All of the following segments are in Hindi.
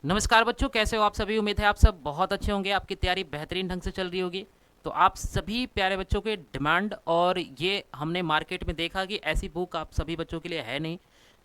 नमस्कार बच्चों, कैसे हो आप सभी। उम्मीद है आप सब बहुत अच्छे होंगे, आपकी तैयारी बेहतरीन ढंग से चल रही होगी। तो आप सभी प्यारे बच्चों के डिमांड और ये हमने मार्केट में देखा कि ऐसी बुक आप सभी बच्चों के लिए है नहीं।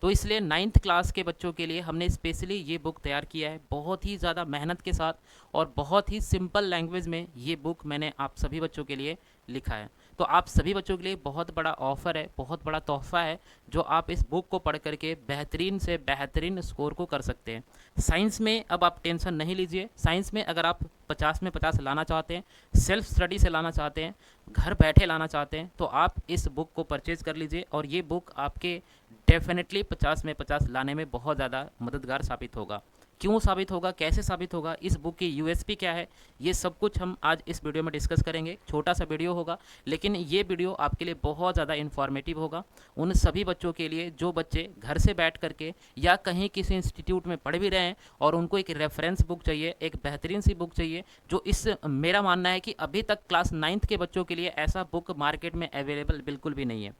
तो इसलिए नाइन्थ क्लास के बच्चों के लिए हमने स्पेशली ये बुक तैयार किया है, बहुत ही ज़्यादा मेहनत के साथ और बहुत ही सिंपल लैंग्वेज में ये बुक मैंने आप सभी बच्चों के लिए लिखा है। तो आप सभी बच्चों के लिए बहुत बड़ा ऑफर है, बहुत बड़ा तोहफा है, जो आप इस बुक को पढ़ करके बेहतरीन से बेहतरीन स्कोर को कर सकते हैं। साइंस में अब आप टेंशन नहीं लीजिए। साइंस में अगर आप 50 में 50 लाना चाहते हैं, सेल्फ स्टडी से लाना चाहते हैं, घर बैठे लाना चाहते हैं, तो आप इस बुक को परचेज़ कर लीजिए और ये बुक आपके डेफिनेटली 50 में 50 लाने में बहुत ज़्यादा मददगार साबित होगा। क्यों साबित होगा, कैसे साबित होगा, इस बुक की यूएसपी क्या है, ये सब कुछ हम आज इस वीडियो में डिस्कस करेंगे। छोटा सा वीडियो होगा, लेकिन ये वीडियो आपके लिए बहुत ज़्यादा इन्फॉर्मेटिव होगा। उन सभी बच्चों के लिए जो बच्चे घर से बैठ करके या कहीं किसी इंस्टीट्यूट में पढ़ भी रहे हैं और उनको एक रेफरेंस बुक चाहिए, एक बेहतरीन सी बुक चाहिए, जो इस मेरा मानना है कि अभी तक क्लास 9th के बच्चों के लिए ऐसा बुक मार्केट में अवेलेबल बिल्कुल भी नहीं है।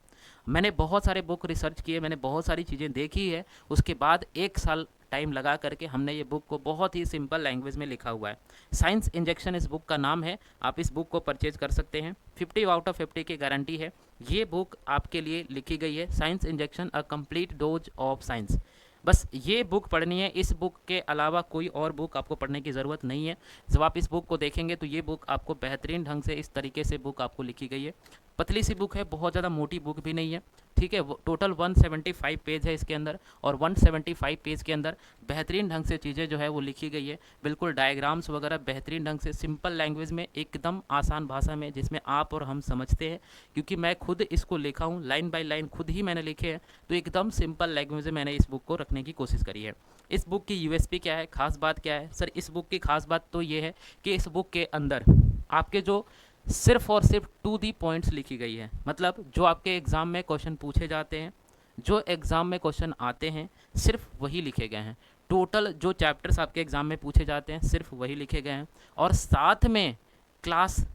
मैंने बहुत सारे बुक रिसर्च किए, मैंने बहुत सारी चीज़ें देखी है, उसके बाद 1 साल टाइम लगा करके हमने ये बुक को बहुत ही सिंपल लैंग्वेज में लिखा हुआ है। साइंस इंजेक्शन इस बुक का नाम है। आप इस बुक को परचेज कर सकते हैं। 50 आउट ऑफ 50 की गारंटी है। ये बुक आपके लिए लिखी गई है, science injection a complete dose of science. बस ये बुक पढ़नी है, इस बुक के अलावा कोई और बुक आपको पढ़ने की ज़रूरत नहीं है। जब आप इस बुक को देखेंगे तो ये बुक आपको बेहतरीन ढंग से इस तरीके से बुक आपको लिखी गई है। पतली सी बुक है, बहुत ज़्यादा मोटी बुक भी नहीं है, ठीक है। वो टोटल 175 पेज है इसके अंदर, और 175 पेज के अंदर बेहतरीन ढंग से चीज़ें जो है वो लिखी गई है। बिल्कुल डायग्राम्स वगैरह बेहतरीन ढंग से सिंपल लैंग्वेज में, एकदम आसान भाषा में, जिसमें आप और हम समझते हैं। क्योंकि मैं खुद इसको लिखा हूँ, लाइन बाय लाइन खुद ही मैंने लिखे हैं, तो एकदम सिंपल लैंग्वेज में मैंने इस बुक को रखने की कोशिश करी है। इस बुक की यूएसपी क्या है, खास बात क्या है सर? इस बुक की खास बात तो ये है कि इस बुक के अंदर आपके जो सिर्फ और सिर्फ टू दी पॉइंट्स लिखी गई है। मतलब जो आपके एग्ज़ाम में क्वेश्चन पूछे जाते हैं, जो एग्ज़ाम में क्वेश्चन आते हैं, सिर्फ वही लिखे गए हैं। टोटल जो चैप्टर्स आपके एग्ज़ाम में पूछे जाते हैं, सिर्फ वही लिखे गए हैं। और साथ में क्लास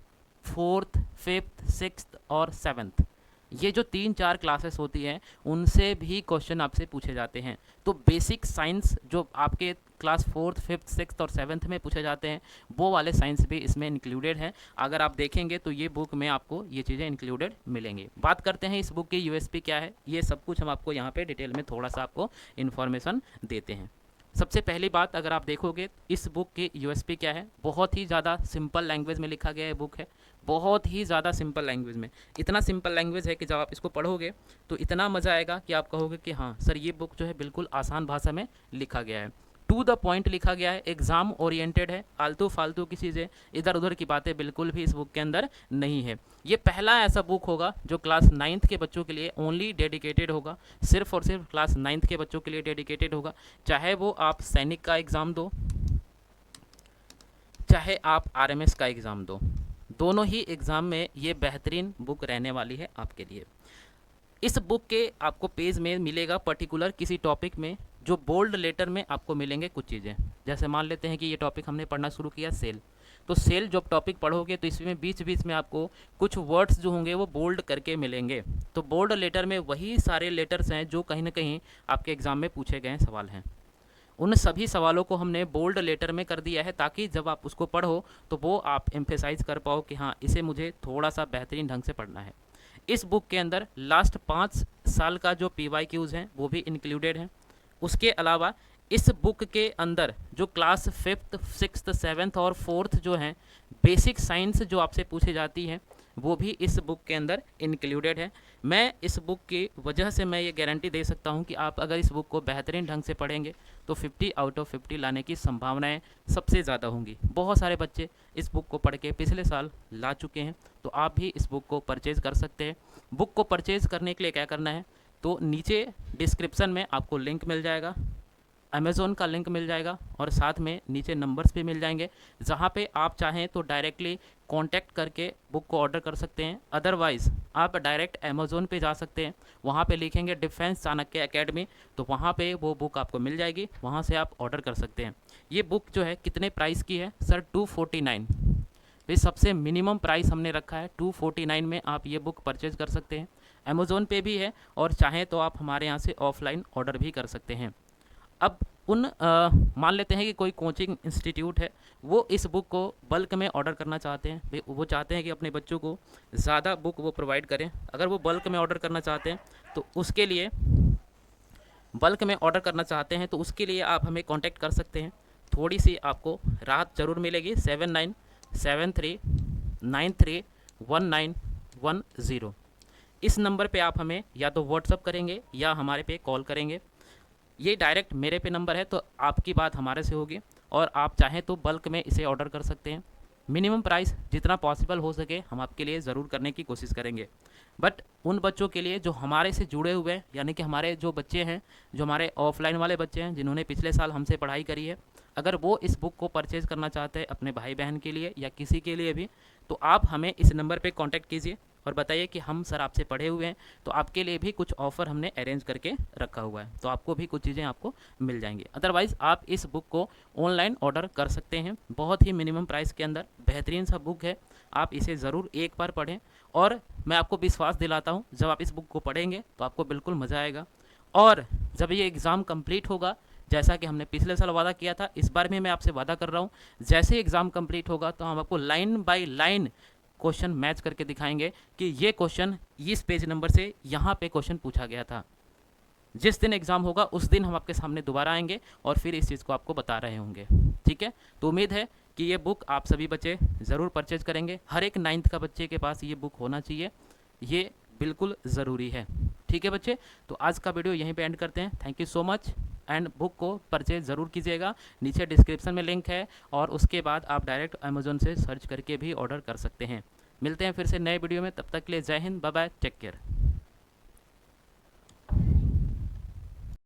4th 5th 6th और 7th, ये जो 3-4 क्लासेस होती हैं, उनसे भी क्वेश्चन आपसे पूछे जाते हैं। तो बेसिक साइंस जो आपके क्लास 4th 5th 6th और 7th में पूछे जाते हैं, वो वाले साइंस भी इसमें इंक्लूडेड हैं। अगर आप देखेंगे तो ये बुक में आपको ये चीज़ें इंक्लूडेड मिलेंगी। बात करते हैं इस बुक की यूएसपी क्या है, ये सब कुछ हम आपको यहाँ पे डिटेल में थोड़ा सा आपको इन्फॉर्मेशन देते हैं। सबसे पहली बात, अगर आप देखोगे इस बुक की यूएसपी क्या है, बहुत ही ज़्यादा सिंपल लैंग्वेज में लिखा गया है बुक है, बहुत ही ज़्यादा सिंपल लैंग्वेज में। इतना सिंपल लैंग्वेज है कि जब आप इसको पढ़ोगे तो इतना मज़ा आएगा कि आप कहोगे कि हाँ सर, ये बुक जो है बिल्कुल आसान भाषा में लिखा गया है, टू द पॉइंट लिखा गया है, एग्ज़ाम ओरिएंटेड है। आलतू फालतू की चीज़ें, इधर उधर की बातें बिल्कुल भी इस बुक के अंदर नहीं है। ये पहला ऐसा बुक होगा जो क्लास 9th के बच्चों के लिए ओनली डेडिकेटेड होगा, सिर्फ और सिर्फ क्लास 9th के बच्चों के लिए डेडिकेटेड होगा। चाहे वो आप सैनिक का एग्ज़ाम दो, चाहे आप आरएमएस का एग्ज़ाम दो, दोनों ही एग्ज़ाम में ये बेहतरीन बुक रहने वाली है आपके लिए। इस बुक के आपको पेज में मिलेगा पर्टिकुलर किसी टॉपिक में, जो बोल्ड लेटर में आपको मिलेंगे कुछ चीज़ें। जैसे मान लेते हैं कि ये टॉपिक हमने पढ़ना शुरू किया सेल, तो सेल जब टॉपिक पढ़ोगे तो इसमें बीच बीच में आपको कुछ वर्ड्स जो होंगे वो बोल्ड करके मिलेंगे। तो बोल्ड लेटर में वही सारे लेटर्स हैं जो कहीं ना कहीं आपके एग्ज़ाम में पूछे गए सवाल हैं। उन सभी सवालों को हमने बोल्ड लेटर में कर दिया है, ताकि जब आप उसको पढ़ो तो वो आप एम्फेसाइज कर पाओ कि हाँ, इसे मुझे थोड़ा सा बेहतरीन ढंग से पढ़ना है। इस बुक के अंदर लास्ट 5 साल का जो PYQs हैं वो भी इंक्लूडेड हैं। उसके अलावा इस बुक के अंदर जो क्लास 5th 6th 7th और 4th जो हैं बेसिक साइंस जो आपसे पूछी जाती है, वो भी इस बुक के अंदर इंक्लूडेड है। मैं इस बुक की वजह से मैं ये गारंटी दे सकता हूँ कि आप अगर इस बुक को बेहतरीन ढंग से पढ़ेंगे तो 50 आउट ऑफ 50 लाने की संभावनाएं सबसे ज़्यादा होंगी। बहुत सारे बच्चे इस बुक को पढ़ के पिछले साल ला चुके हैं, तो आप भी इस बुक को परचेज़ कर सकते हैं। बुक को परचेज़ करने के लिए क्या करना है, तो नीचे डिस्क्रिप्शन में आपको लिंक मिल जाएगा, अमेज़ोन का लिंक मिल जाएगा, और साथ में नीचे नंबर्स भी मिल जाएंगे, जहाँ पे आप चाहें तो डायरेक्टली कांटेक्ट करके बुक को ऑर्डर कर सकते हैं। अदरवाइज़ आप डायरेक्ट अमेज़ोन पे जा सकते हैं, वहाँ पे लिखेंगे डिफेंस चाणक्य एकेडमी, तो वहाँ पे वो बुक आपको मिल जाएगी, वहाँ से आप ऑर्डर कर सकते हैं। ये बुक जो है कितने प्राइस की है सर? 249। ये सबसे मिनिमम प्राइस हमने रखा है, 249 में आप ये बुक परचेज़ कर सकते हैं। अमेज़ोन पे भी है, और चाहें तो आप हमारे यहाँ से ऑफलाइन ऑर्डर भी कर सकते हैं। अब मान लेते हैं कि कोई कोचिंग इंस्टीट्यूट है, वो इस बुक को बल्क में ऑर्डर करना चाहते हैं, वो चाहते हैं कि अपने बच्चों को ज़्यादा बुक वो प्रोवाइड करें। अगर वो बल्क में ऑर्डर करना चाहते हैं तो उसके लिए बल्क में ऑर्डर करना चाहते हैं तो उसके लिए आप हमें कांटेक्ट कर सकते हैं। थोड़ी सी आपको राहत ज़रूर मिलेगी। 7973931910 इस नंबर पे आप हमें या तो व्हाट्सअप करेंगे या हमारे पे कॉल करेंगे। ये डायरेक्ट मेरे पे नंबर है, तो आपकी बात हमारे से होगी और आप चाहें तो बल्क में इसे ऑर्डर कर सकते हैं। मिनिमम प्राइस जितना पॉसिबल हो सके हम आपके लिए ज़रूर करने की कोशिश करेंगे। बट उन बच्चों के लिए जो हमारे से जुड़े हुए हैं, यानी कि हमारे जो बच्चे हैं, जो हमारे ऑफलाइन वाले बच्चे हैं जिन्होंने पिछले साल हमसे पढ़ाई करी है, अगर वो इस बुक को परचेज़ करना चाहते हैं अपने भाई बहन के लिए या किसी के लिए भी, तो आप हमें इस नंबर पे कांटेक्ट कीजिए और बताइए कि हम सर आपसे पढ़े हुए हैं, तो आपके लिए भी कुछ ऑफ़र हमने अरेंज करके रखा हुआ है, तो आपको भी कुछ चीज़ें आपको मिल जाएंगी। अदरवाइज़ आप इस बुक को ऑनलाइन ऑर्डर कर सकते हैं, बहुत ही मिनिमम प्राइस के अंदर बेहतरीन सा बुक है। आप इसे ज़रूर एक बार पढ़ें और मैं आपको विश्वास दिलाता हूँ जब आप इस बुक को पढ़ेंगे तो आपको बिल्कुल मज़ा आएगा। और जब ये एग्ज़ाम कंप्लीट होगा, जैसा कि हमने पिछले साल वादा किया था, इस बार भी मैं आपसे वादा कर रहा हूँ, जैसे ही एग्ज़ाम कंप्लीट होगा तो हम आपको line by line question match करके दिखाएंगे कि ये क्वेश्चन इस पेज नंबर से यहाँ पे क्वेश्चन पूछा गया था। जिस दिन एग्ज़ाम होगा उस दिन हम आपके सामने दोबारा आएंगे और फिर इस चीज़ को आपको बता रहे होंगे। ठीक है, तो उम्मीद है कि ये बुक आप सभी बच्चे ज़रूर परचेज करेंगे। हर एक 9th का बच्चे के पास ये बुक होना चाहिए, ये बिल्कुल ज़रूरी है। ठीक है बच्चे, तो आज का वीडियो यहीं पे एंड करते हैं। Thank you so much and book को परचेज ज़रूर कीजिएगा। नीचे डिस्क्रिप्शन में लिंक है और उसके बाद आप डायरेक्ट अमेज़ोन से सर्च करके भी ऑर्डर कर सकते हैं। मिलते हैं फिर से नए वीडियो में, तब तक के लिए जय हिंद, बाय बाय, टेक केयर।